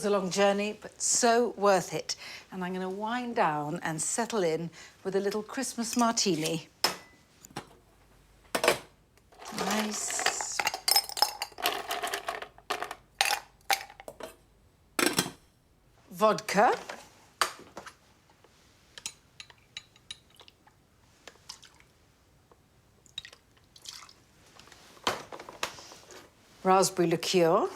was a long journey, but so worth it. And I'm going to wind down and settle in with a little Christmas martini. Nice. Vodka. Raspberry liqueur.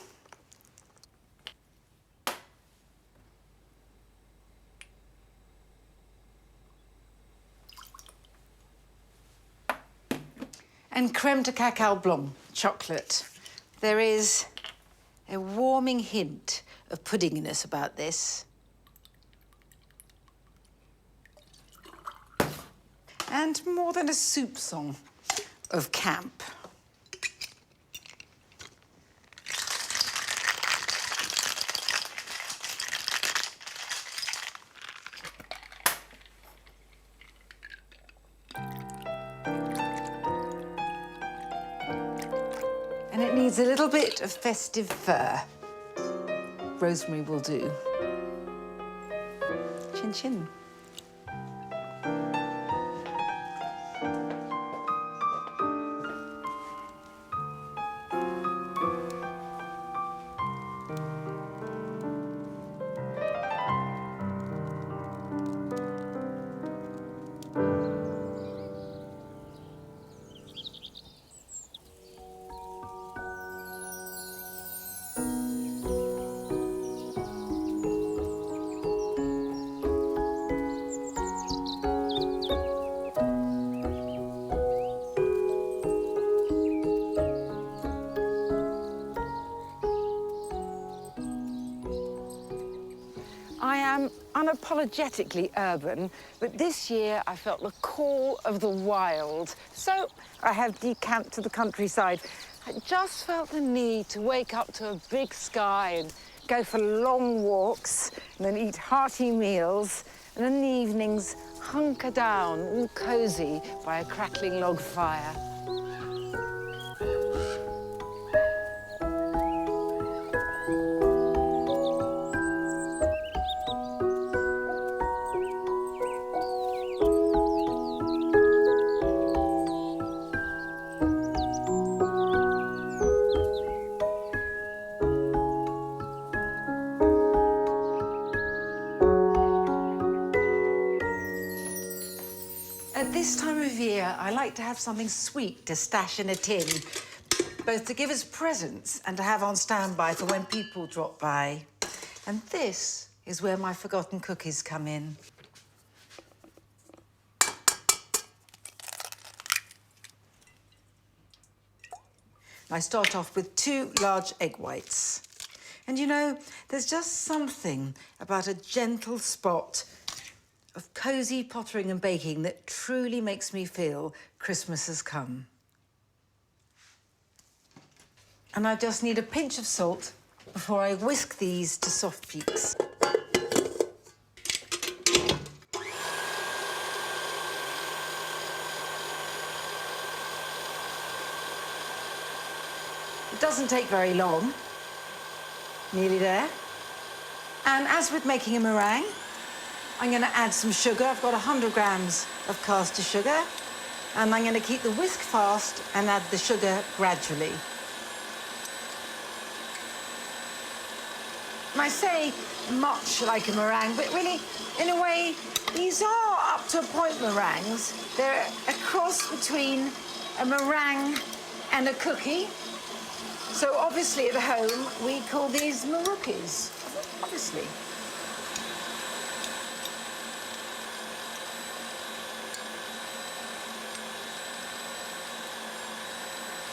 And creme de cacao blanc, chocolate. There is a warming hint of puddinginess about this. And more than a soupçon of camp. And it needs a little bit of festive fir. Rosemary will do. Chin chin. I am unapologetically urban, but this year I felt the call of the wild. So I have decamped to the countryside. I just felt the need to wake up to a big sky and go for long walks and then eat hearty meals and in the evenings hunker down, all cosy by a crackling log fire. At this time of year, I like to have something sweet to stash in a tin, both to give as presents and to have on standby for when people drop by. And this is where my forgotten cookies come in. I start off with 2 large egg whites. And you know, there's just something about a gentle spot of cosy pottering and baking that truly makes me feel Christmas has come. And I just need a pinch of salt before I whisk these to soft peaks. It doesn't take very long. Nearly there. And as with making a meringue, I'm going to add some sugar. I've got 100 grams of caster sugar. And I'm going to keep the whisk fast and add the sugar gradually. And I say much like a meringue, but really, in a way, these are up to a point meringues. They're a cross between a meringue and a cookie. So obviously at home, we call these marookies, obviously.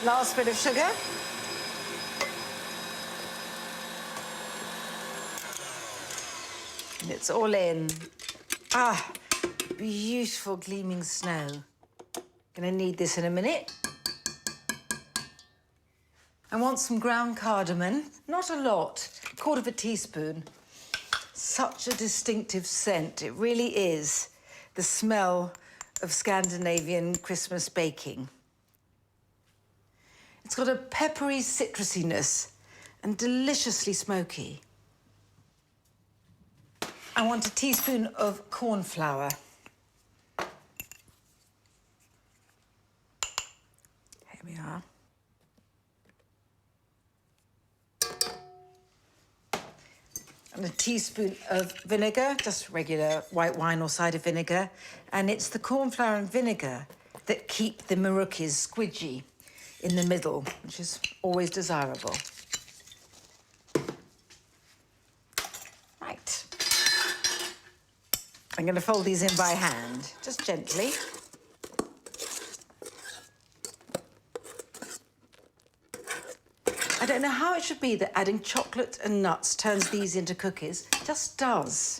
Last bit of sugar. And it's all in. Ah, beautiful gleaming snow. Gonna need this in a minute. I want some ground cardamom, not a lot, 1/4 teaspoon. Such a distinctive scent, it really is the smell of Scandinavian Christmas baking. It's got a peppery citrusiness and deliciously smoky. I want a teaspoon of corn flour. Here we are. And a teaspoon of vinegar, just regular white wine or cider vinegar. And it's the corn flour and vinegar that keep the marookies squidgy in the middle, which is always desirable. Right. I'm going to fold these in by hand, just gently. I don't know how it should be that adding chocolate and nuts turns these into cookies. It just does.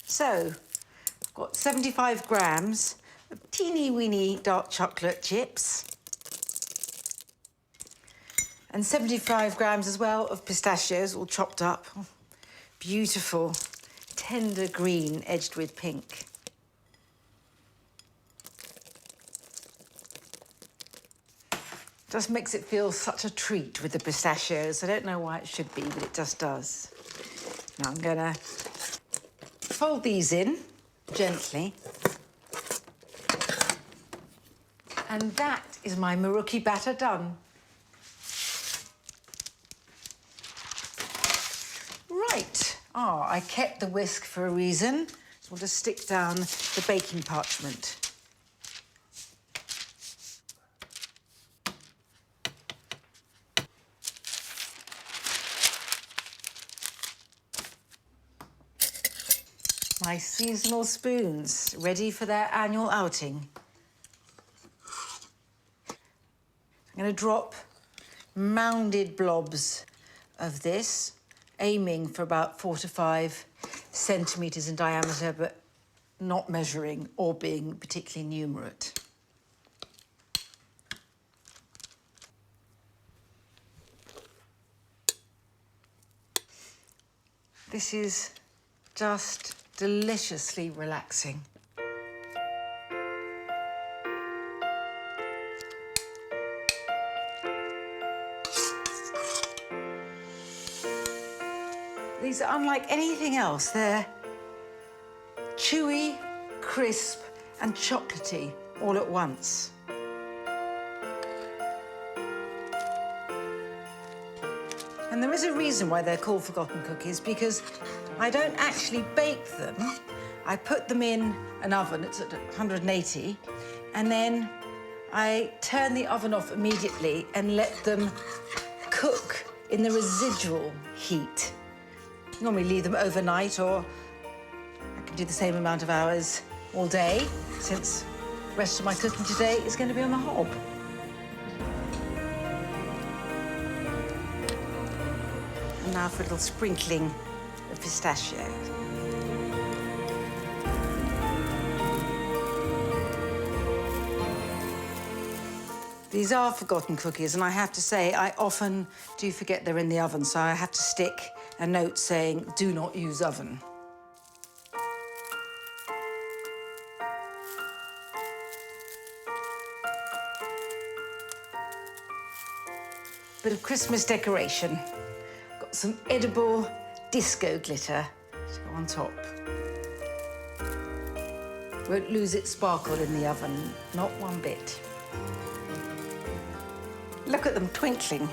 So, I've got 75 grams of teeny weeny dark chocolate chips and 75 grams as well of pistachios, all chopped up. Oh, beautiful, tender green edged with pink. Just makes it feel such a treat with the pistachios. I don't know why it should be, but it just does. Now I'm gonna fold these in gently. And that is my marooki batter done. Right. Ah, I kept the whisk for a reason. So we'll just stick down the baking parchment. My seasonal spoons, ready for their annual outing. I'm going to drop mounded blobs of this, aiming for about 4 to 5 centimetres in diameter, but not measuring or being particularly numerate. This is just deliciously relaxing. These are unlike anything else. They're chewy, crisp, and chocolatey all at once. And there is a reason why they're called forgotten cookies, because I don't actually bake them. I put them in an oven, it's at 180, and then I turn the oven off immediately and let them cook in the residual heat. Normally leave them overnight, or I can do the same amount of hours all day, since the rest of my cooking today is going to be on the hob. And now for a little sprinkling of pistachio. These are forgotten cookies, and I have to say, I often do forget they're in the oven, so I have to stick a note saying, do not use oven. Bit of Christmas decoration. Got some edible disco glitter to go on top. Won't lose its sparkle in the oven, not one bit. Look at them twinkling.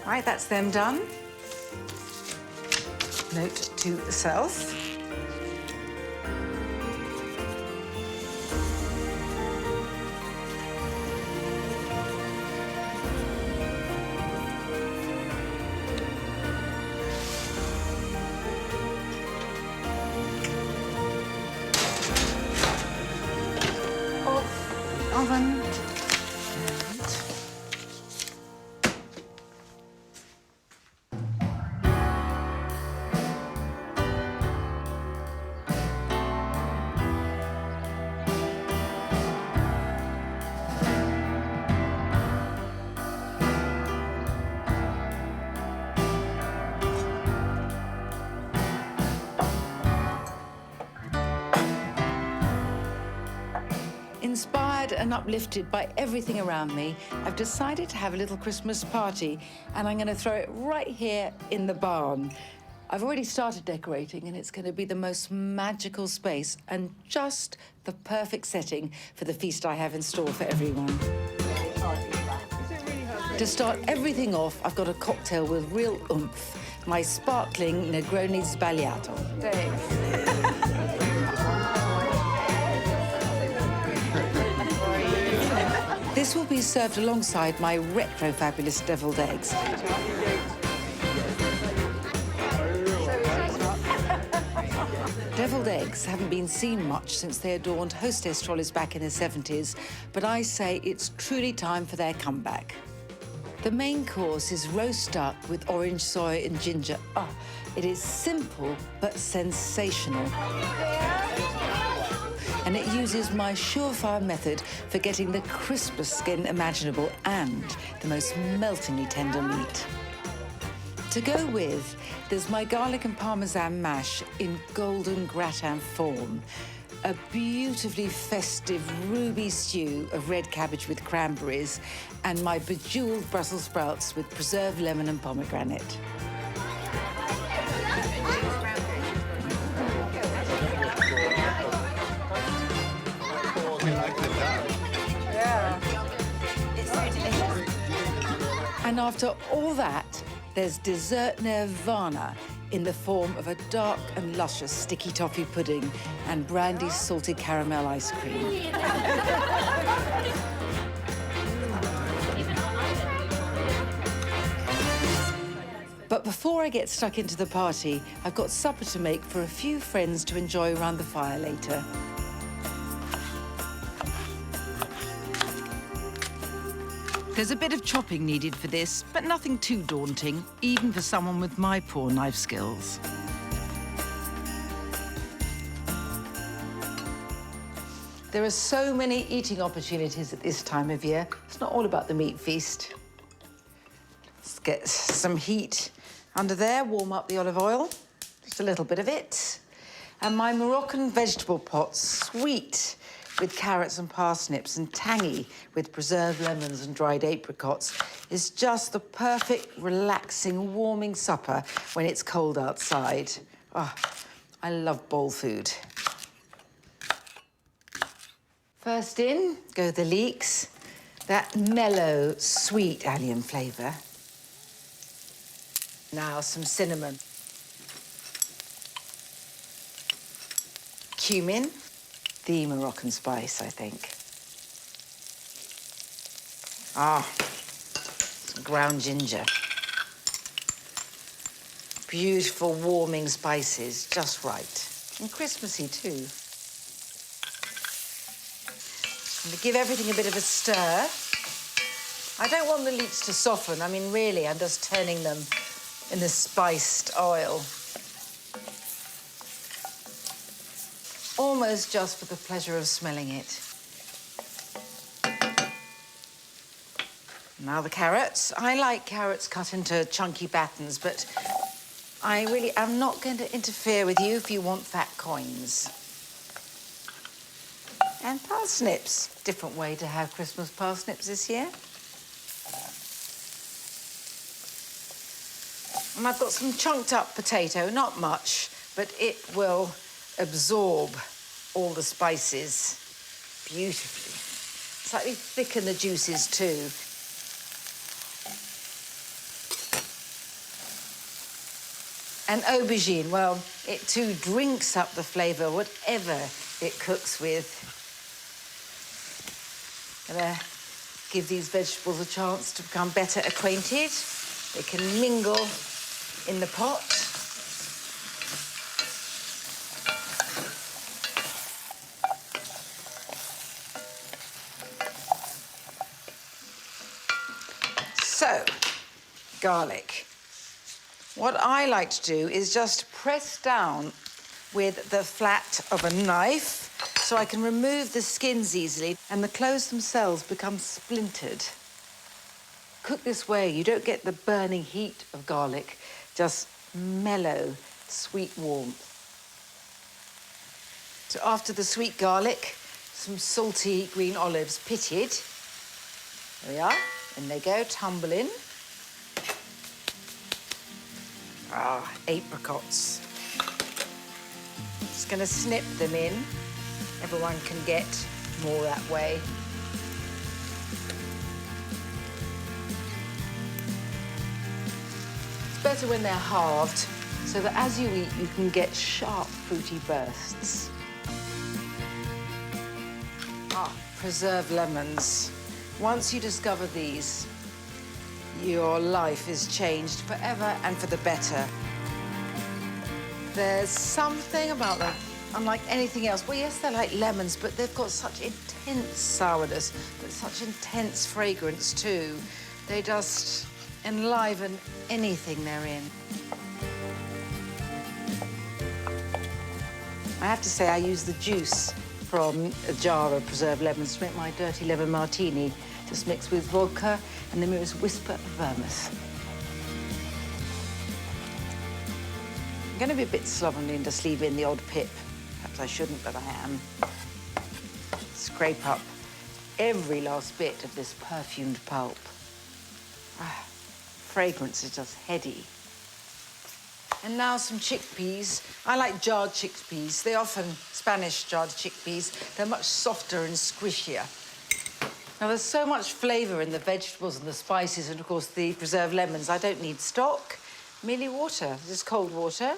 Right, that's them done. Note to self. Oven. Inspired and uplifted by everything around me, I've decided to have a little Christmas party, and I'm going to throw it right here in the barn. I've already started decorating, and it's going to be the most magical space and just the perfect setting for the feast I have in store for everyone. To start everything off, I've got a cocktail with real oomph, my sparkling Negroni Sbagliato. This will be served alongside my retro fabulous deviled eggs. Deviled eggs haven't been seen much since they adorned hostess trolleys back in the 70s, but I say it's truly time for their comeback. The main course is roast duck with orange soy and ginger. Oh, it is simple but sensational. And it uses my surefire method for getting the crispest skin imaginable and the most meltingly tender meat. To go with, there's my garlic and parmesan mash in golden gratin form, a beautifully festive ruby stew of red cabbage with cranberries, and my bejewelled Brussels sprouts with preserved lemon and pomegranate. And after all that, there's dessert nirvana in the form of a dark and luscious sticky toffee pudding and Brandy's salted caramel ice cream. But before I get stuck into the party, I've got supper to make for a few friends to enjoy around the fire later. There's a bit of chopping needed for this, but nothing too daunting, even for someone with my poor knife skills. There are so many eating opportunities at this time of year. It's not all about the meat feast. Let's get some heat under there, warm up the olive oil, just a little bit of it. And my Moroccan vegetable pot, sweet with carrots and parsnips and tangy with preserved lemons and dried apricots, is just the perfect, relaxing, warming supper when it's cold outside. Oh, I love bowl food. First in go the leeks, that mellow, sweet allium flavour. Now some cinnamon. Cumin. The Moroccan spice, I think. Ah, some ground ginger. Beautiful, warming spices, just right. And Christmassy, too. I'm gonna give everything a bit of a stir. I don't want the leeks to soften. I mean, really, I'm just turning them in the spiced oil. Almost just for the pleasure of smelling it. Now the carrots. I like carrots cut into chunky battens, but I really am not going to interfere with you if you want fat coins. And parsnips. Different way to have Christmas parsnips this year. And I've got some chunked up potato, not much, but it will absorb all the spices beautifully. Slightly thicken the juices too. And aubergine, well, it too drinks up the flavour, whatever it cooks with. Gonna give these vegetables a chance to become better acquainted. They can mingle in the pot. So, garlic. What I like to do is just press down with the flat of a knife so I can remove the skins easily and the cloves themselves become splintered. Cook this way, you don't get the burning heat of garlic, just mellow, sweet warmth. So after the sweet garlic, some salty green olives pitted. There we are. In they go, tumble in. Ah, apricots. Just going to snip them in. Everyone can get more that way. It's better when they're halved, so that as you eat, you can get sharp, fruity bursts. Ah, preserved lemons. Once you discover these, your life is changed forever and for the better. There's something about them, unlike anything else. Well, yes, they're like lemons, but they've got such intense sourness, but such intense fragrance, too. They just enliven anything they're in. I have to say, I use the juice from a jar of preserved lemons to make my dirty lemon martini, just mixed with vodka and the merest whisper of vermouth. I'm going to be a bit slovenly and just leave in the odd pip. Perhaps I shouldn't, but I am. Scrape up every last bit of this perfumed pulp. Ah, fragrance is just heady. And now some chickpeas. I like jarred chickpeas. They're often Spanish jarred chickpeas. They're much softer and squishier. Now, there's so much flavour in the vegetables and the spices and, of course, the preserved lemons. I don't need stock, merely water. This is cold water.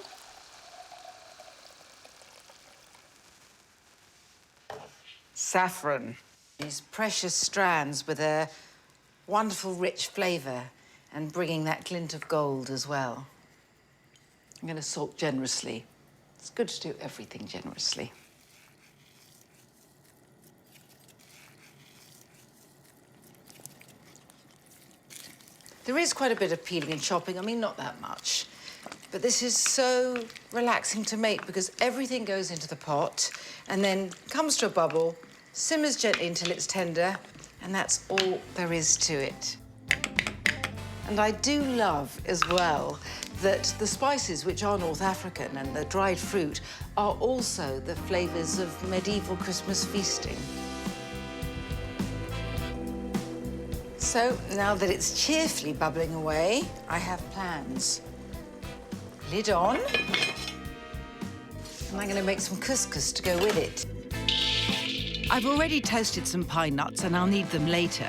Saffron. These precious strands with a wonderful, rich flavour and bringing that glint of gold as well. I'm going to salt generously. It's good to do everything generously. There is quite a bit of peeling and chopping. I mean, not that much. But this is so relaxing to make because everything goes into the pot and then comes to a bubble, simmers gently until it's tender, and that's all there is to it. And I do love, as well, that the spices, which are North African, and the dried fruit, are also the flavours of medieval Christmas feasting. So, now that it's cheerfully bubbling away, I have plans. Lid on. And I'm going to make some couscous to go with it. I've already toasted some pine nuts, and I'll need them later.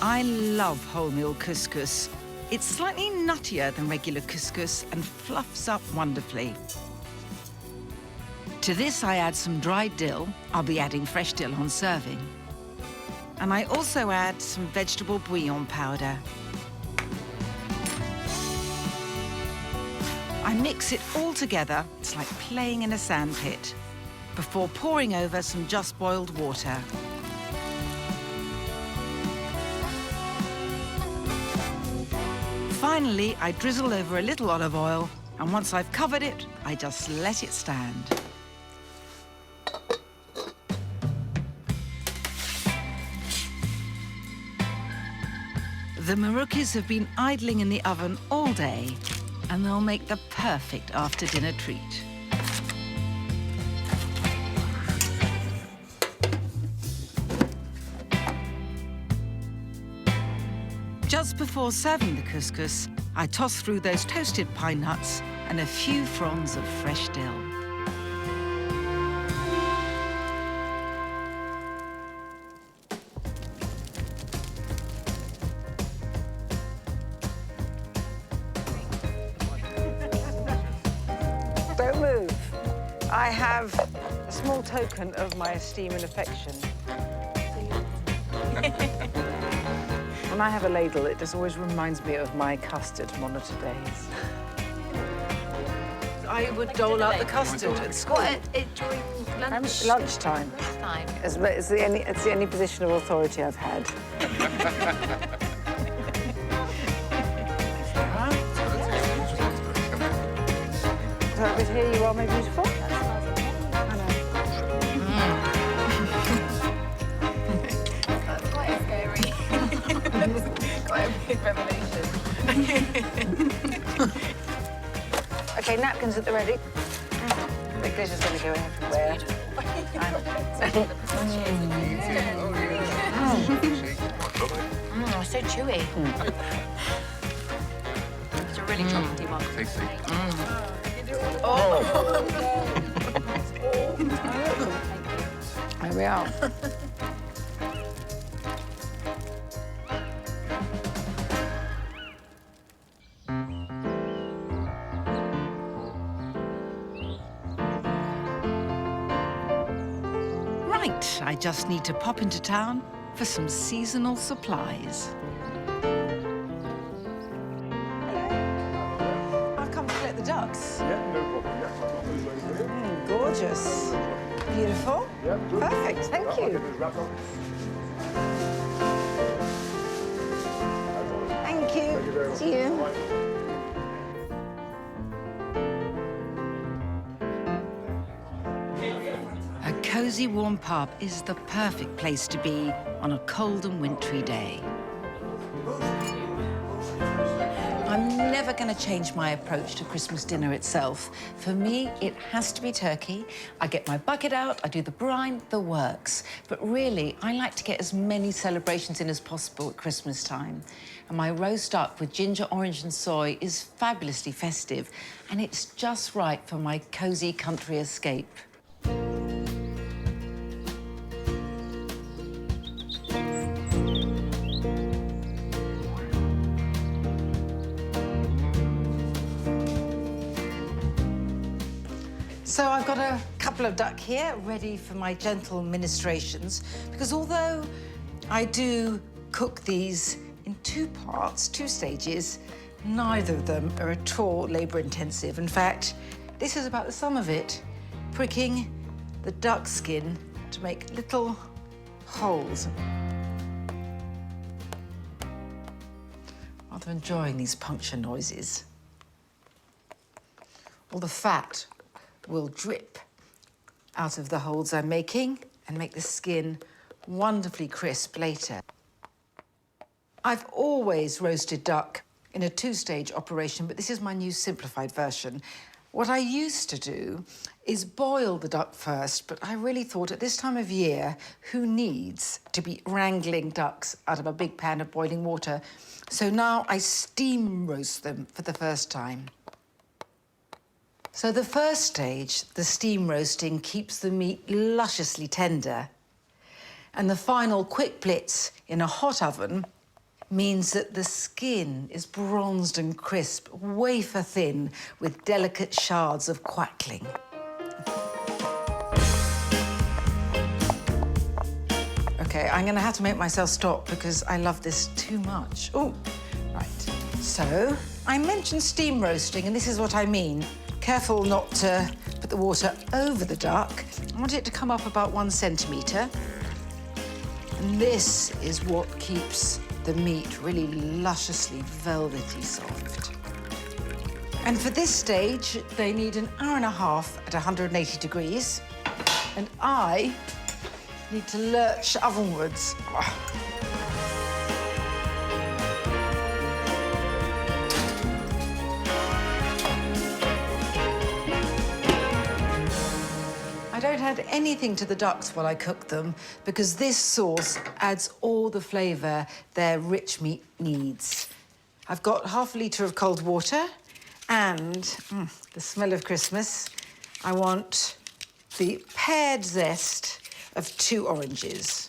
I love wholemeal couscous. It's slightly nuttier than regular couscous and fluffs up wonderfully. To this, I add some dried dill. I'll be adding fresh dill on serving. And I also add some vegetable bouillon powder. I mix it all together, it's like playing in a sandpit, before pouring over some just boiled water. Finally, I drizzle over a little olive oil, and once I've covered it, I just let it stand. The Marookis have been idling in the oven all day, and they'll make the perfect after-dinner treat. Just before serving the couscous, I toss through those toasted pine nuts and a few fronds of fresh dill. Don't move. I have a small token of my esteem and affection. When I have a ladle, it just always reminds me of my custard monitor days. I would dole out the custard at school. During lunch? Lunchtime. It's the only position of authority I've had. So over here you are, my beautiful. I know. That's quite scary. Quite a big revelation. OK, napkins at the ready. The glitter's going to go everywhere. So chewy. It's a really chunky one. Tasty. There we are. Right, I just need to pop into town for some seasonal supplies. I've come to collect the ducks. Yeah, no problem. Yeah, I've got those over here. Gorgeous. Beautiful. Yeah, good. Perfect, thank I'll you. get those wrapped up. Thank you. Thank you very much. See you. Bye. A cosy warm pub is the perfect place to be on a cold and wintry day. I'm never going to change my approach to Christmas dinner itself. For me, it has to be turkey. I get my bucket out, I do the brine, the works. But really, I like to get as many celebrations in as possible at Christmas time. And my roast duck with ginger, orange and soy is fabulously festive. And it's just right for my cosy country escape. So I've got a couple of duck here ready for my gentle ministrations, because although I do cook these in two parts, two stages, neither of them are at all labour-intensive. In fact, this is about the sum of it, pricking the duck skin to make little holes. Rather enjoying these puncture noises. All the fat will drip out of the holes I'm making and make the skin wonderfully crisp later. I've always roasted duck in a two-stage operation, but this is my new simplified version. What I used to do is boil the duck first, but I really thought at this time of year, who needs to be wrangling ducks out of a big pan of boiling water? So now I steam roast them for the first time. So the first stage, the steam roasting, keeps the meat lusciously tender. And the final quick blitz in a hot oven means that the skin is bronzed and crisp, wafer thin, with delicate shards of crackling. OK, I'm going to have to make myself stop because I love this too much. Oh, right. So I mentioned steam roasting, and this is what I mean. Careful not to put the water over the duck. I want it to come up about 1 centimetre. And this is what keeps the meat really lusciously velvety soft. And for this stage, they need an hour and a half at 180 degrees. And I need to lurch ovenwards. I don't add anything to the ducks while I cook them because this sauce adds all the flavour their rich meat needs. I've got ½ litre of cold water and the smell of Christmas. I want the pared zest of 2 oranges.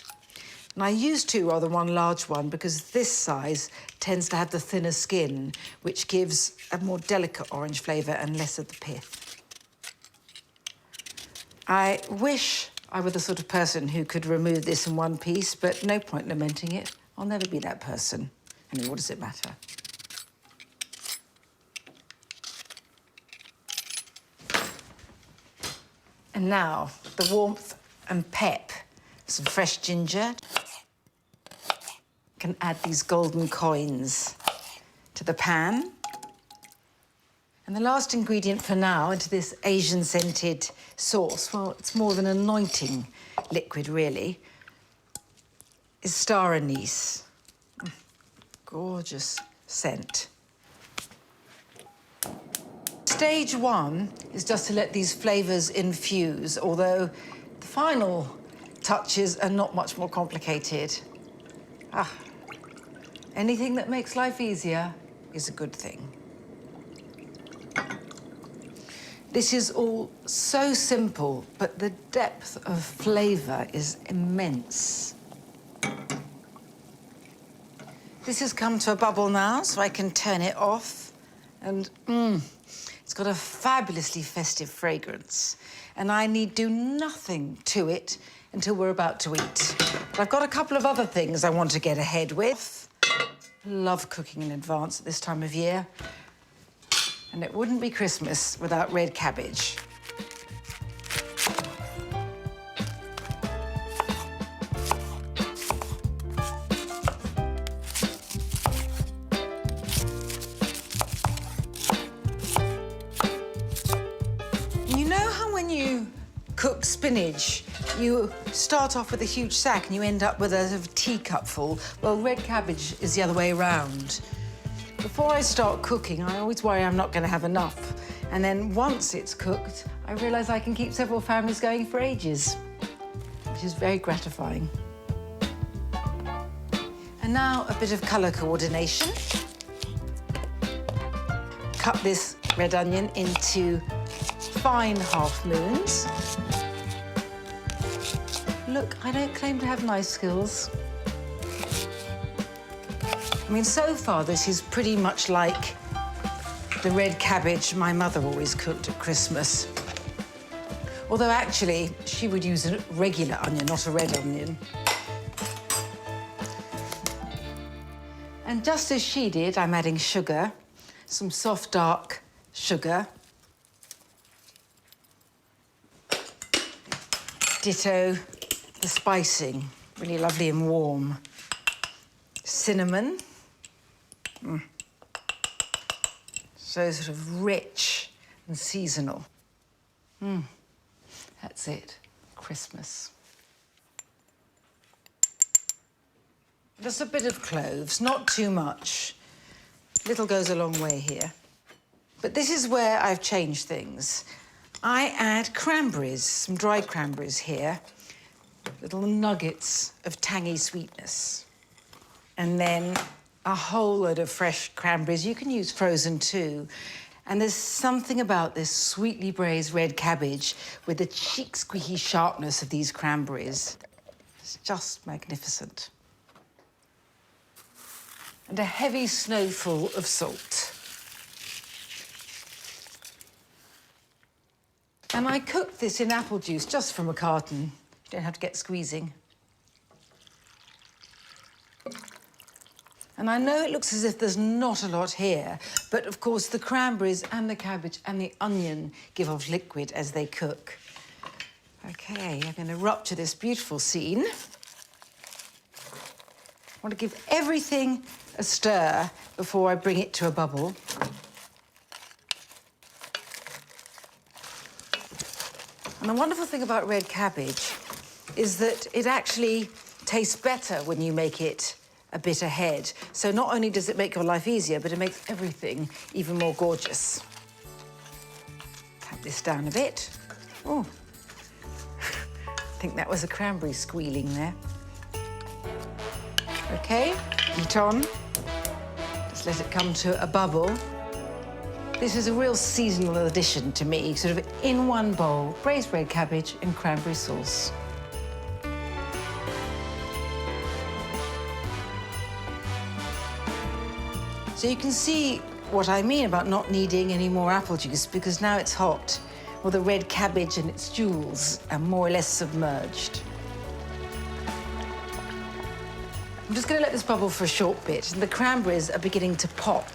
And I use 2 rather than 1 large one because this size tends to have the thinner skin, which gives a more delicate orange flavour and less of the pith. I wish I were the sort of person who could remove this in one piece, but no point lamenting it. I'll never be that person. Anyway, what does it matter? And now, the warmth and pep. Some fresh ginger. Can add these golden coins to the pan. And the last ingredient for now into this Asian-scented sauce, well, it's more than anointing liquid, really, is star anise. Gorgeous scent. Stage 1 is just to let these flavours infuse, although the final touches are not much more complicated. Anything that makes life easier is a good thing. This is all so simple, but the depth of flavour is immense. This has come to a bubble now, so I can turn it off. And it's got a fabulously festive fragrance. And I need do nothing to it until we're about to eat. But I've got a couple of other things I want to get ahead with. Love cooking in advance at this time of year. And it wouldn't be Christmas without red cabbage. You know how when you cook spinach, you start off with a huge sack and you end up with a sort of teacupful? Well, red cabbage is the other way around. Before I start cooking, I always worry I'm not going to have enough. And then once it's cooked, I realise I can keep several families going for ages, which is very gratifying. And now a bit of colour coordination. Cut this red onion into fine half moons. Look, I don't claim to have knife skills. I mean, so far, this is pretty much like the red cabbage my mother always cooked at Christmas. Although, actually, she would use a regular onion, not a red onion. And just as she did, I'm adding sugar, some soft, dark sugar. Ditto the spicing, really lovely and warm. Cinnamon. So sort of rich and seasonal. That's it, Christmas. Just a bit of cloves, not too much. Little goes a long way here. But this is where I've changed things. I add cranberries, some dried cranberries here, little nuggets of tangy sweetness. And then a whole load of fresh cranberries. You can use frozen too. And there's something about this sweetly braised red cabbage with the cheek squeaky sharpness of these cranberries. It's just magnificent. And a heavy snowfall of salt. And I cooked this in apple juice just from a carton. You don't have to get squeezing. And I know it looks as if there's not a lot here, but of course the cranberries and the cabbage and the onion give off liquid as they cook. OK, I'm going to rupture this beautiful scene. I want to give everything a stir before I bring it to a bubble. And the wonderful thing about red cabbage is that it actually tastes better when you make it a bit ahead. So not only does it make your life easier, but it makes everything even more gorgeous. Tap this down a bit. Oh, I think that was a cranberry squealing there. OK, heat on. Just let it come to a bubble. This is a real seasonal addition to me, sort of in one bowl, braised red cabbage and cranberry sauce. So you can see what I mean about not needing any more apple juice, because now it's hot. Well, the red cabbage and its jewels are more or less submerged. I'm just going to let this bubble for a short bit, and the cranberries are beginning to pop.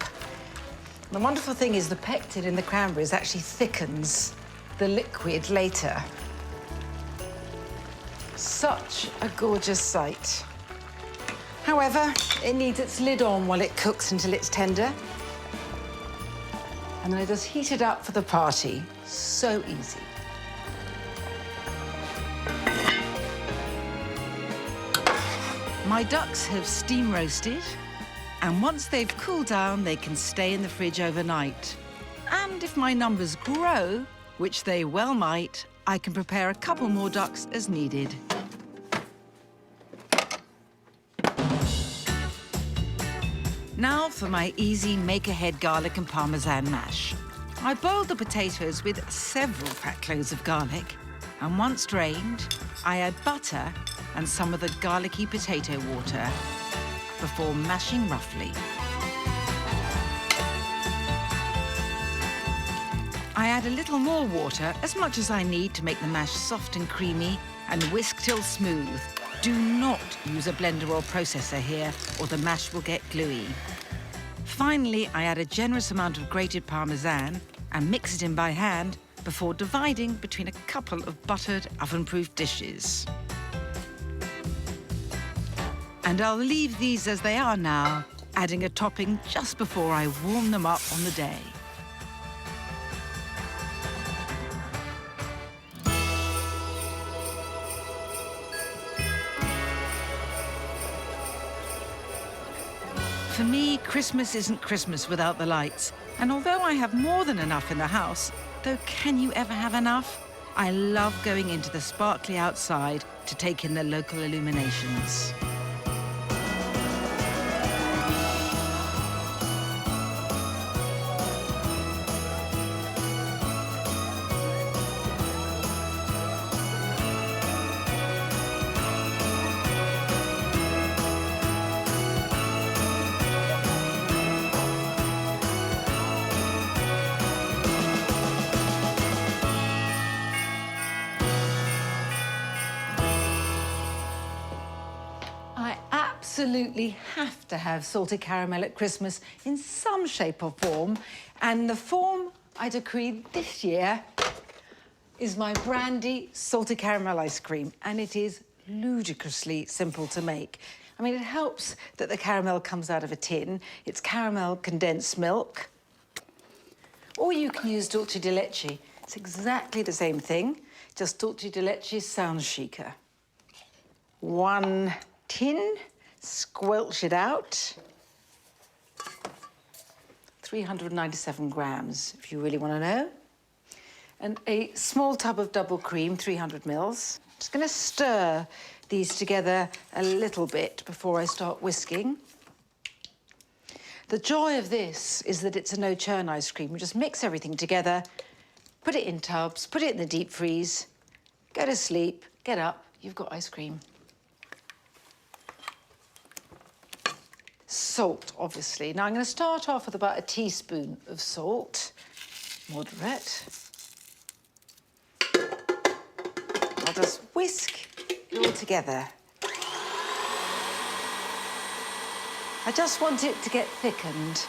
The wonderful thing is the pectin in the cranberries actually thickens the liquid later. Such a gorgeous sight. However, it needs its lid on while it cooks until it's tender. And then I just heat it up for the party. So easy. My ducks have steam roasted, and once they've cooled down, they can stay in the fridge overnight. And if my numbers grow, which they well might, I can prepare a couple more ducks as needed. Now for my easy make-ahead garlic and parmesan mash. I boiled the potatoes with several fat cloves of garlic, and once drained, I add butter and some of the garlicky potato water before mashing roughly. I add a little more water, as much as I need to make the mash soft and creamy, and whisk till smooth. Do not use a blender or processor here, or the mash will get gluey. Finally, I add a generous amount of grated parmesan and mix it in by hand before dividing between a couple of buttered oven-proof dishes. And I'll leave these as they are now, adding a topping just before I warm them up on the day. For me, Christmas isn't Christmas without the lights. And although I have more than enough in the house, though can you ever have enough? I love going into the sparkly outside to take in the local illuminations. I absolutely have to have salted caramel at Christmas in some shape or form. And the form I decreed this year is my Brandy salted caramel ice cream. And it is ludicrously simple to make. I mean, it helps that the caramel comes out of a tin. It's caramel condensed milk. Or you can use dulce de leche. It's exactly the same thing, just dulce de leche sounds chicer. 1 tin, squelch it out. 397 grams, if you really want to know. And a small tub of double cream, 300 mils. Just going to stir these together a little bit before I start whisking. The joy of this is that it's a no-churn ice cream. You just mix everything together, put it in tubs, put it in the deep freeze, go to sleep, get up, you've got ice cream. Salt, obviously. Now, I'm going to start off with about a teaspoon of salt, moderate. I'll just whisk it all together. I just want it to get thickened.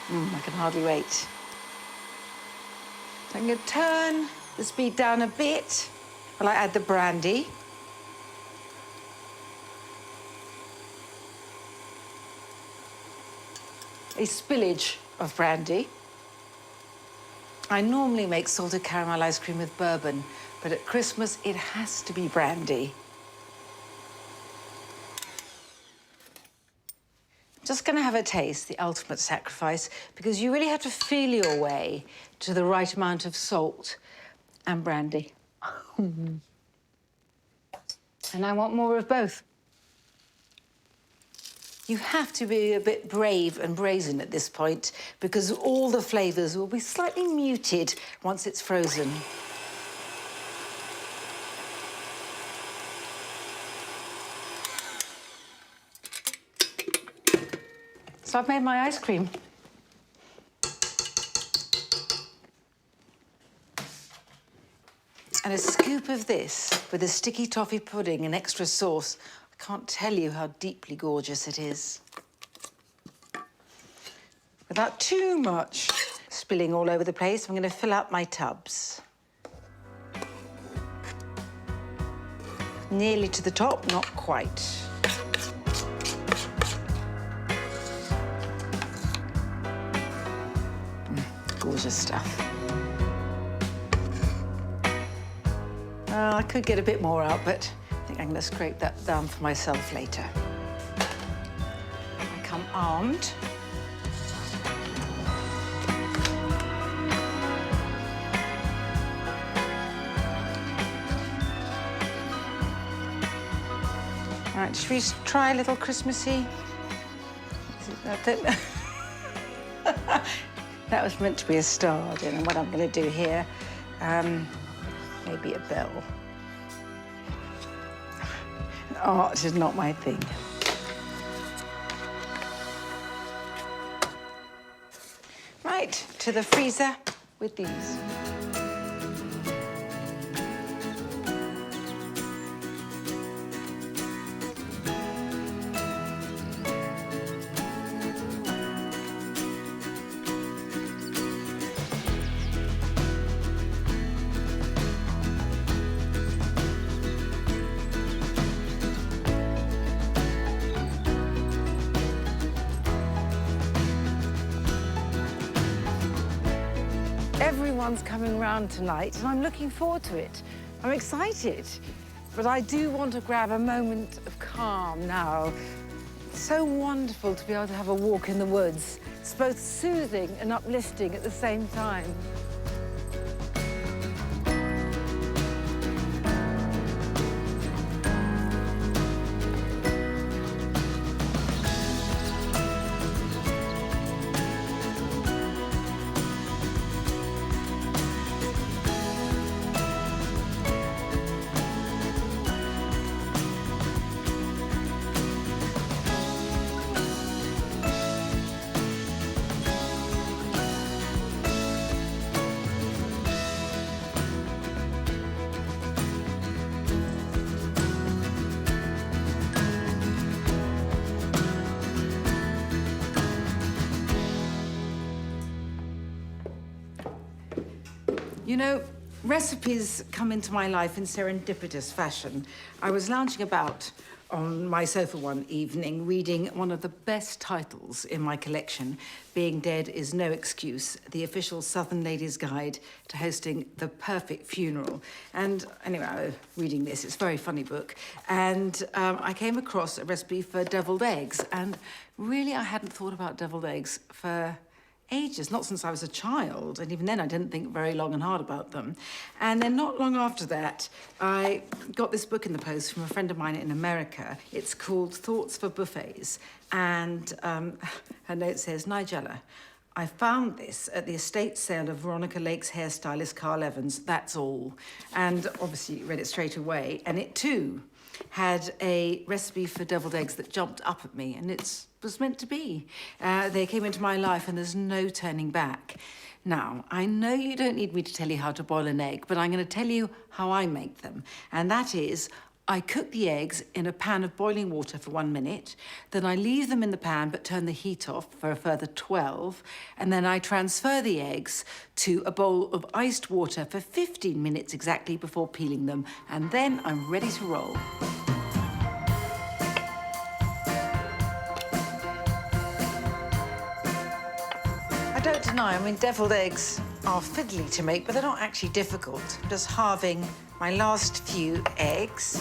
I can hardly wait. So I'm going to turn the speed down a bit while I add the brandy. A spillage of brandy. I normally make salted caramel ice cream with bourbon, but at Christmas it has to be brandy. Just going to have a taste, the ultimate sacrifice, because you really have to feel your way to the right amount of salt and brandy. And I want more of both. You have to be a bit brave and brazen at this point because all the flavours will be slightly muted once it's frozen. So I've made my ice cream. And a scoop of this with a sticky toffee pudding and extra sauce. I can't tell you how deeply gorgeous it is. Without too much spilling all over the place, I'm going to fill out my tubs. Nearly to the top, not quite. Gorgeous stuff. I could get a bit more out, but I think I'm going to scrape that down for myself later. I come armed. Right, should we try a little Christmassy? That was meant to be a star. I don't know what I'm going to do here. Maybe a bell. Art is not my thing. Right, to the freezer with these. Everyone's coming round tonight, and I'm looking forward to it. I'm excited, but I do want to grab a moment of calm now. It's so wonderful to be able to have a walk in the woods. It's both soothing and uplifting at the same time. You know, recipes come into my life in serendipitous fashion. I was lounging about on my sofa one evening, reading one of the best titles in my collection, Being Dead is No Excuse, the official Southern Ladies' Guide to Hosting the Perfect Funeral. And anyway, I was reading this, it's a very funny book, and I came across a recipe for deviled eggs, and really I hadn't thought about deviled eggs for ages, not since I was a child, and even then I didn't think very long and hard about them. And then not long after that, I got this book in the post from a friend of mine in America. It's called Thoughts for Buffets, and her note says, Nigella, I found this at the estate sale of Veronica Lake's hairstylist Carl Evans, that's all. And obviously read it straight away, and it too had a recipe for deviled eggs that jumped up at me, and it was meant to be. They came into my life and there's no turning back. Now, I know you don't need me to tell you how to boil an egg, but I'm going to tell you how I make them. And that is, I cook the eggs in a pan of boiling water for 1 minute, then I leave them in the pan but turn the heat off for a further 12, and then I transfer the eggs to a bowl of iced water for 15 minutes exactly before peeling them, and then I'm ready to roll. I don't deny, I mean, deviled eggs are fiddly to make, but they're not actually difficult. I'm just halving my last few eggs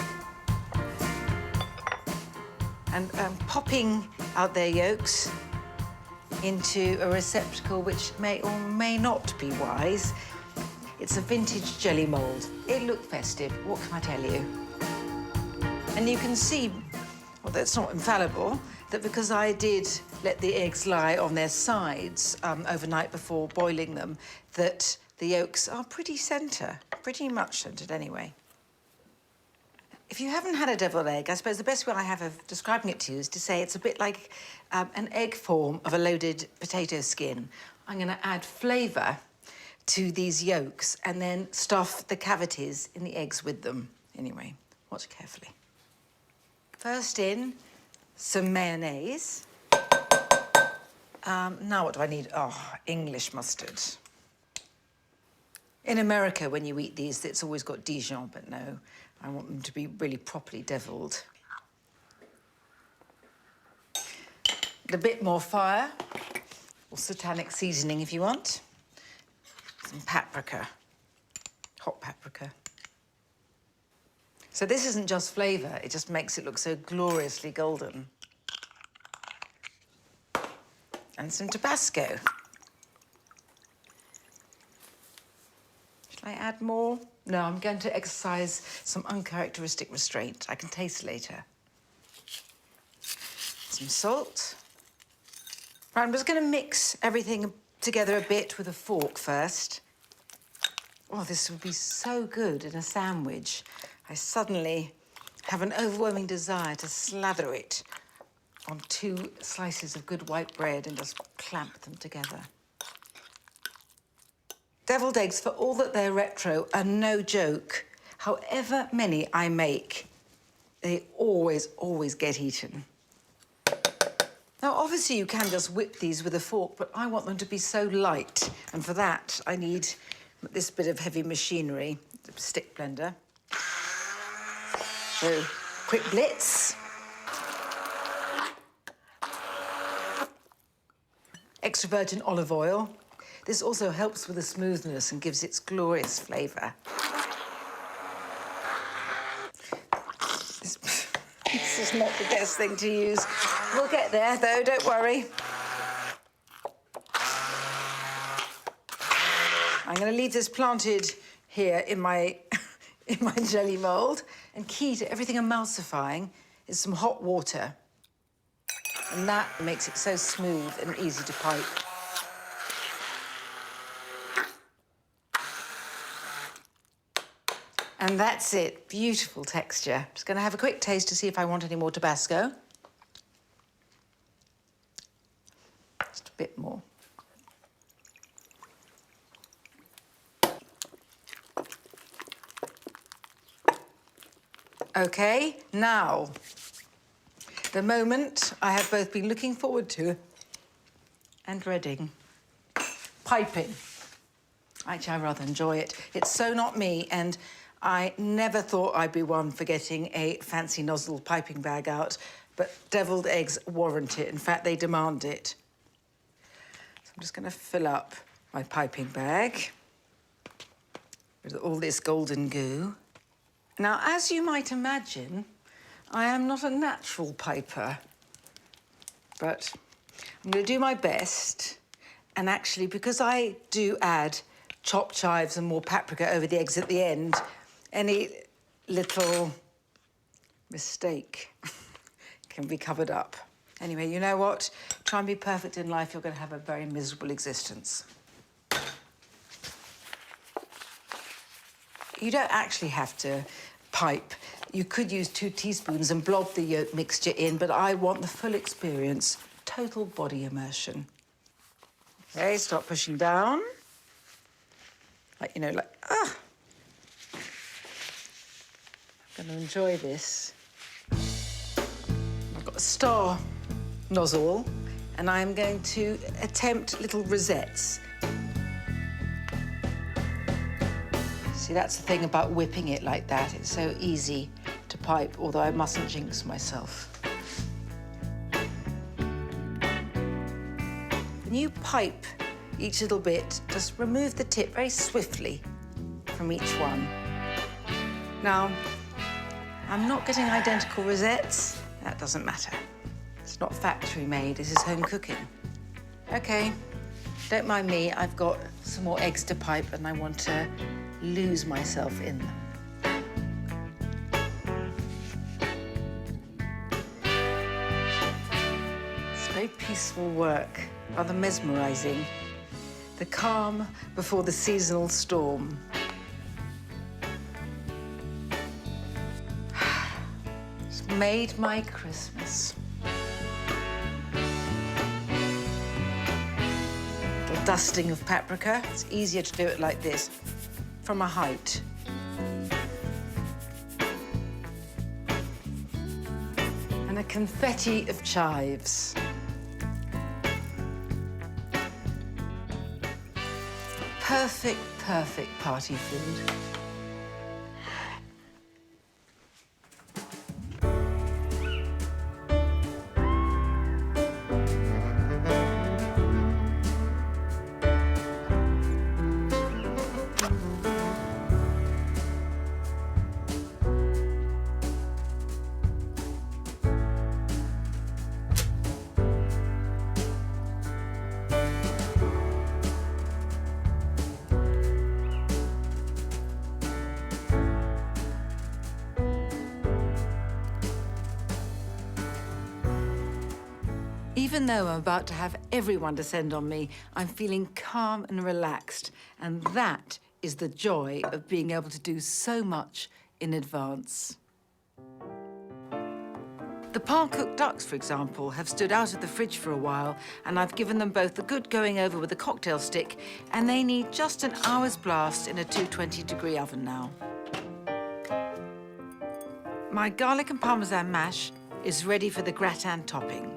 and popping out their yolks into a receptacle which may or may not be wise. It's a vintage jelly mould. It looked festive, what can I tell you? And you can see, well, that's not infallible, that because I did let the eggs lie on their sides overnight before boiling them, that the yolks are pretty much centred anyway. If you haven't had a deviled egg, I suppose the best way I have of describing it to you is to say it's a bit like an egg form of a loaded potato skin. I'm going to add flavour to these yolks and then stuff the cavities in the eggs with them. Anyway, watch carefully. First in, some mayonnaise. Now what do I need? Oh, English mustard. In America, when you eat these, it's always got Dijon, but no, I want them to be really properly devilled. A bit more fire, or satanic seasoning if you want. Some paprika, hot paprika. So this isn't just flavour, it just makes it look so gloriously golden. And some Tabasco. Shall I add more? No, I'm going to exercise some uncharacteristic restraint. I can taste later. some salt. Right, I'm just going to mix everything together a bit with a fork first. Oh, this would be so good in a sandwich. I suddenly have an overwhelming desire to slather it on 2 slices of good white bread and just clamp them together. Deviled eggs, for all that they're retro, are no joke. However many I make, they always, always get eaten. Now, obviously, you can just whip these with a fork, but I want them to be so light, and for that, I need this bit of heavy machinery, the stick blender. So, quick blitz. Extra virgin olive oil. This also helps with the smoothness and gives its glorious flavour. This is not the best thing to use. We'll get there, though, don't worry. I'm going to leave this planted here in my jelly mould. And key to everything emulsifying is some hot water. And that makes it so smooth and easy to pipe. And that's it. Beautiful texture. Just going to have a quick taste to see if I want any more Tabasco. Just a bit more. OK, now, the moment I have both been looking forward to and dreading. Piping. Actually, I rather enjoy it. It's so not me, and I never thought I'd be one for getting a fancy nozzle piping bag out, but deviled eggs warrant it. In fact, they demand it. So I'm just going to fill up my piping bag with all this golden goo. Now, as you might imagine, I am not a natural piper, but I'm going to do my best. And actually, because I do add chopped chives and more paprika over the eggs at the end, any little mistake can be covered up. Anyway, you know what? Try and be perfect in life, you're going to have a very miserable existence. You don't actually have to pipe. You could use 2 teaspoons and blob the yolk mixture in, but I want the full experience, total body immersion. Okay, start pushing down. Like, you know, like, ah! I'm going to enjoy this. I've got a star nozzle, and I'm going to attempt little rosettes. See, that's the thing about whipping it like that. It's so easy to pipe, although I mustn't jinx myself. When you pipe each little bit, just remove the tip very swiftly from each one. Now, I'm not getting identical rosettes. That doesn't matter. It's not factory made, this is home cooking. OK, don't mind me, I've got some more eggs to pipe and I want to lose myself in them. It's very peaceful work, rather mesmerising. The calm before the seasonal storm. It's made my Christmas. The dusting of paprika. It's easier to do it like this, from a height. And a confetti of chives. Perfect, perfect party food. Even though I'm about to have everyone descend on me, I'm feeling calm and relaxed. And that is the joy of being able to do so much in advance. The par-cooked ducks, for example, have stood out of the fridge for a while, and I've given them both a good going over with a cocktail stick, and they need just an hour's blast in a 220-degree oven now. My garlic and parmesan mash is ready for the gratin topping.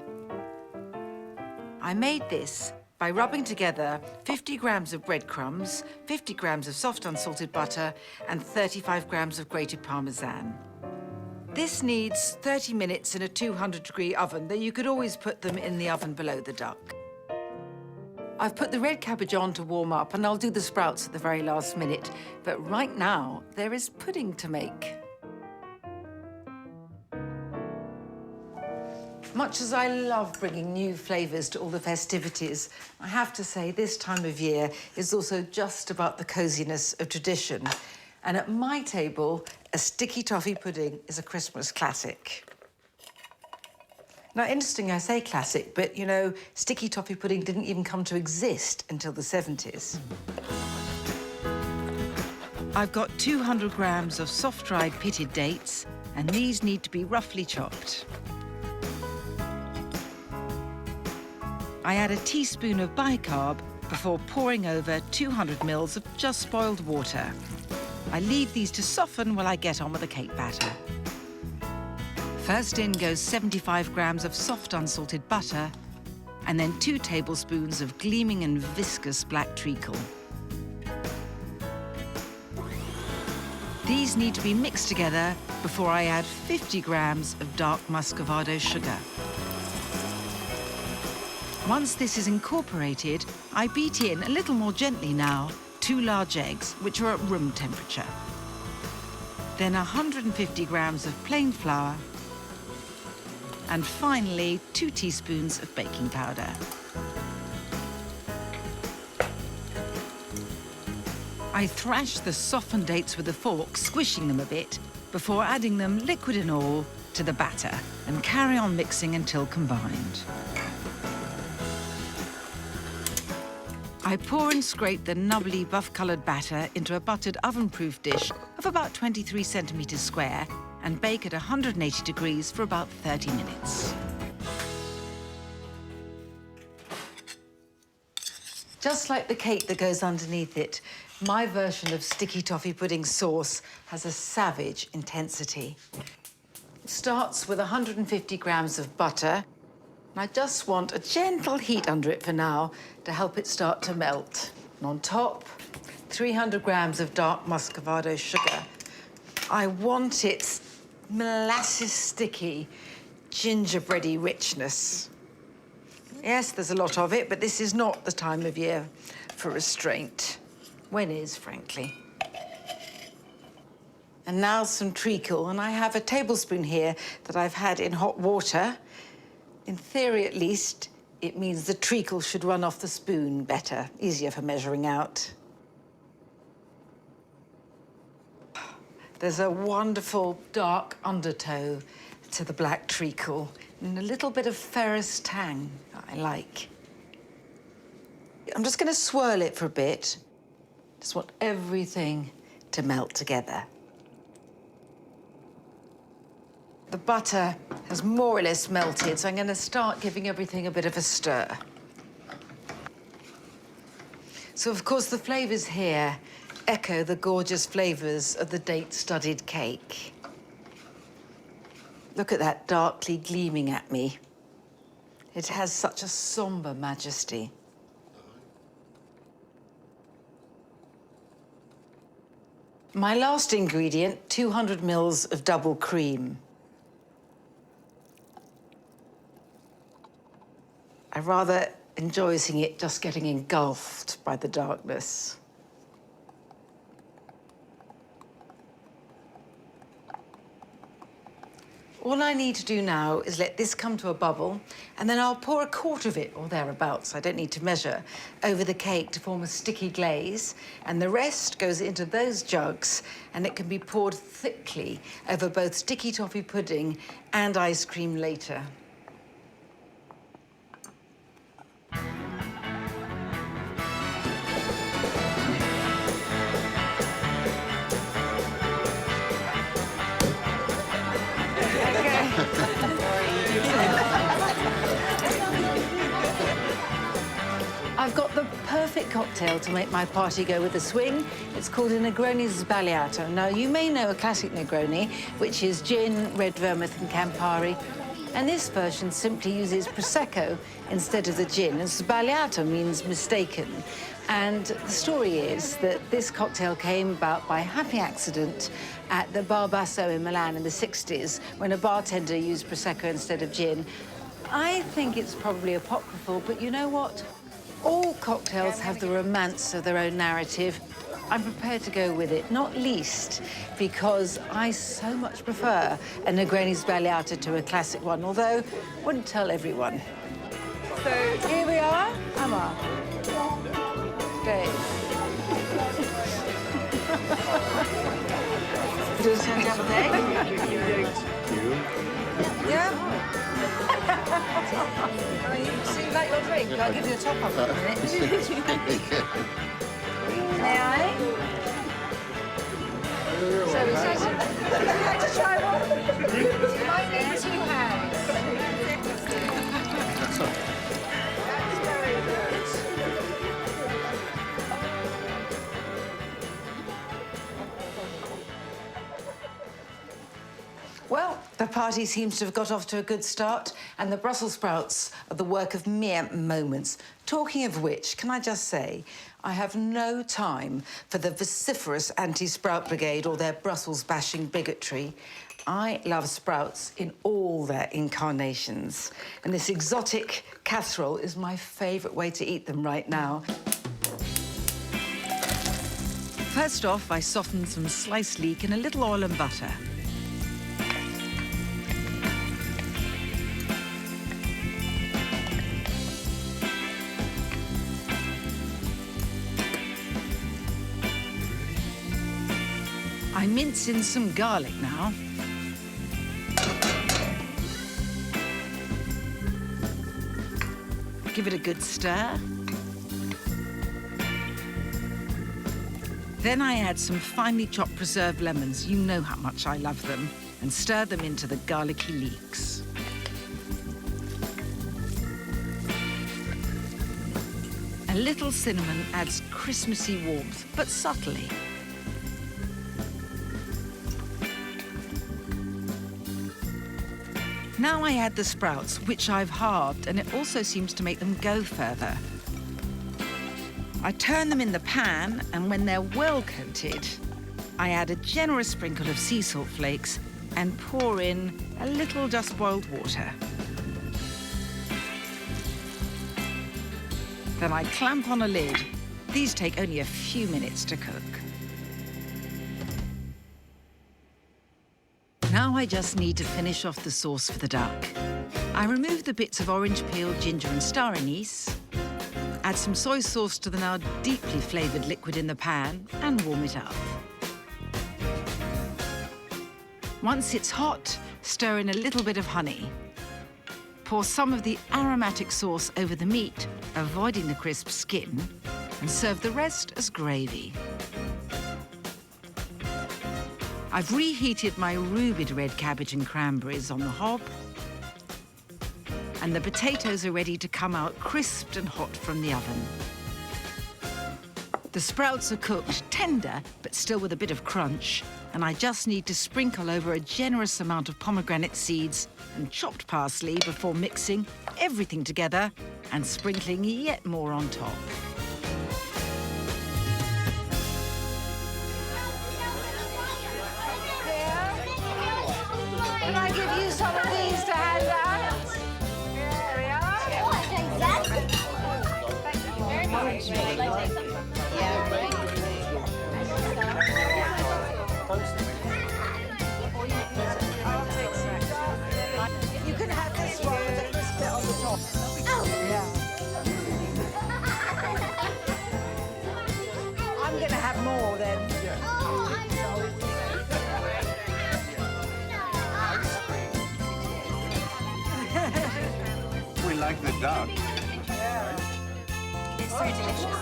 I made this by rubbing together 50 grams of breadcrumbs, 50 grams of soft unsalted butter, and 35 grams of grated parmesan. This needs 30 minutes in a 200-degree oven, though you could always put them in the oven below the duck. I've put the red cabbage on to warm up, and I'll do the sprouts at the very last minute. But right now, there is pudding to make. Much as I love bringing new flavours to all the festivities, I have to say this time of year is also just about the cosiness of tradition. And at my table, a sticky toffee pudding is a Christmas classic. Now, interesting I say classic, but, you know, sticky toffee pudding didn't even come to exist until the 70s. I've got 200 grams of soft-dried pitted dates, and these need to be roughly chopped. I add a teaspoon of bicarb before pouring over 200 ml of just boiled water. I leave these to soften while I get on with the cake batter. First in goes 75 grams of soft unsalted butter, and then 2 tablespoons of gleaming and viscous black treacle. These need to be mixed together before I add 50 grams of dark muscovado sugar. Once this is incorporated, I beat in a little more gently now 2 large eggs, which are at room temperature. Then 150 grams of plain flour, and finally 2 teaspoons of baking powder. I thrash the softened dates with a fork, squishing them a bit, before adding them, liquid and all, to the batter, and carry on mixing until combined. I pour and scrape the nubbly buff-coloured batter into a buttered oven-proof dish of about 23 centimetres square and bake at 180 degrees for about 30 minutes. Just like the cake that goes underneath it, my version of sticky toffee pudding sauce has a savage intensity. It starts with 150 grams of butter. I just want a gentle heat under it for now to help it start to melt. And on top, 300 grams of dark muscovado sugar. I want its molasses sticky, gingerbready richness. Yes, there's a lot of it, but this is not the time of year for restraint. When is, frankly. And now some treacle, and I have a tablespoon here that I've had in hot water. In theory, at least, it means the treacle should run off the spoon better, easier for measuring out. There's a wonderful dark undertow to the black treacle and a little bit of ferrous tang that I like. I'm just going to swirl it for a bit. Just want everything to melt together. The butter has more or less melted, so I'm going to start giving everything a bit of a stir. So, of course, the flavours here echo the gorgeous flavours of the date-studded cake. Look at that darkly gleaming at me. It has such a sombre majesty. My last ingredient, 200 ml of double cream. I rather enjoy seeing it just getting engulfed by the darkness. All I need to do now is let this come to a bubble, and then I'll pour a quart of it, or thereabouts, I don't need to measure, over the cake to form a sticky glaze, and the rest goes into those jugs, and it can be poured thickly over both sticky toffee pudding and ice cream later. I've got the perfect cocktail to make my party go with a swing. It's called a Negroni Sbagliato. Now, you may know a classic Negroni, which is gin, red vermouth and Campari. And this version simply uses Prosecco instead of the gin. And Sbagliato means mistaken. And the story is that this cocktail came about by happy accident at the Bar Basso in Milan in the 60s, when a bartender used Prosecco instead of gin. I think it's probably apocryphal, but you know what? All cocktails have the romance of their own narrative. I'm prepared to go with it, not least because I so much prefer a Negroni Sbagliato to a classic one, although I wouldn't tell everyone. So here we are, Amma. Great. Do you want to have a day? Yeah? So you like your drink? I'll give you a top up in a minute. May I? So he says, would you like to try one? I need 2 hands. That's very good. Well, the party seems to have got off to a good start, and the Brussels sprouts are the work of mere moments. Talking of which, can I just say, I have no time for the vociferous anti-sprout brigade or their Brussels-bashing bigotry. I love sprouts in all their incarnations, and this exotic casserole is my favourite way to eat them right now. First off, I soften some sliced leek in a little oil and butter. I mince in some garlic now. Give it a good stir. Then I add some finely chopped preserved lemons. You know how much I love them. And stir them into the garlicky leeks. A little cinnamon adds Christmassy warmth, but subtly. Now I add the sprouts, which I've halved, and it also seems to make them go further. I turn them in the pan, and when they're well coated, I add a generous sprinkle of sea salt flakes and pour in a little just boiled water. Then I clamp on a lid. These take only a few minutes to cook. Now I just need to finish off the sauce for the duck. I remove the bits of orange peel, ginger and star anise, add some soy sauce to the now deeply flavoured liquid in the pan and warm it up. Once it's hot, stir in a little bit of honey. Pour some of the aromatic sauce over the meat, avoiding the crisp skin, and serve the rest as gravy. I've reheated my rubied red cabbage and cranberries on the hob, and the potatoes are ready to come out crisped and hot from the oven. The sprouts are cooked, tender, but still with a bit of crunch, and I just need to sprinkle over a generous amount of pomegranate seeds and chopped parsley before mixing everything together and sprinkling yet more on top. Can I give you some of these to hand out? Here we are. Thank you very much. I'll take some. You can have this one with a crisp bit on the top. Yeah. I'm going to have more then. We like the duck. It's so delicious.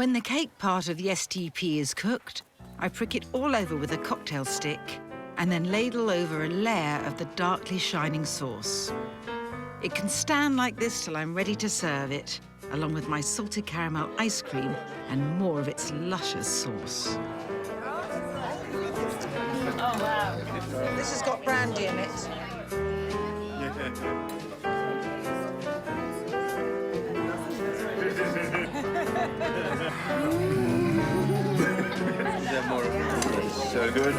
When the cake part of the STP is cooked, I prick it all over with a cocktail stick and then ladle over a layer of the darkly shining sauce. It can stand like this till I'm ready to serve it, along with my salted caramel ice cream and more of its luscious sauce. This has got brandy in it. So good.